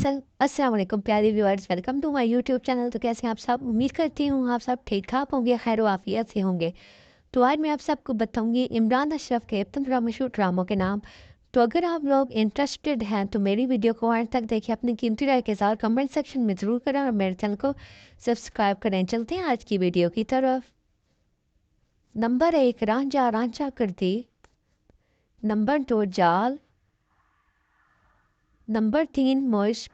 अस्सलाम वालेकुम प्यारे viewers, welcome to my YouTube channel. तो कैसे हैं आप सब? उम्मीद करती हूँ आप सब ठीक ठाक होंगे, खैर आफियत से होंगे। तो आज मैं आप सबको बताऊंगी इमरान अशरफ के 15 मशहूर ड्रामों के नाम। तो अगर आप लोग इंटरेस्टेड हैं तो मेरी वीडियो को अंत तक देखिए, अपनी कीमती राय के साथ कमेंट सेक्शन में ज़रूर करें और मेरे चैनल को सब्सक्राइब करें। चलते हैं आज की वीडियो की तरफ। नंबर 1, रांझा रांझा करती। नंबर 2, जाल। नंबर 3, मुश्क।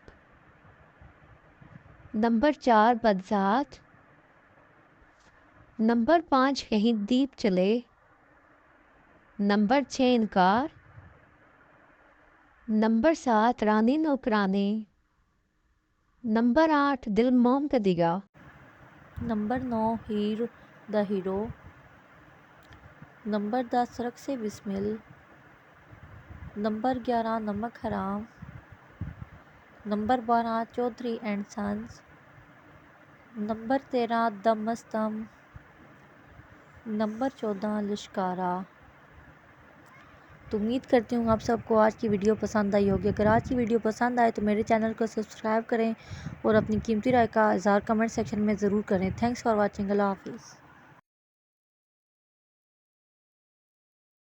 नंबर 4, बदजात। नंबर 5, कहीं दीप चले। नंबर 6, इनकार। नंबर 7, रानी नौकरानी। नंबर 8, दिल मोम का दिगा। Number 9 Heer the hero. Number 10 Raqse Bismil. Number 11 Namak Haraam. Number 12 Chaudhry and sons. Number 13 Dum मस्तम। Number 14 लिश्कारा। तो उम्मीद करती हूँ आप सबको आज की वीडियो पसंद आई होगी। अगर आज की वीडियो पसंद आए तो मेरे चैनल को सब्सक्राइब करें और अपनी कीमती राय का इज़हार कमेंट सेक्शन में ज़रूर करें। Thanks for watching. अल्लाह हाफिज़।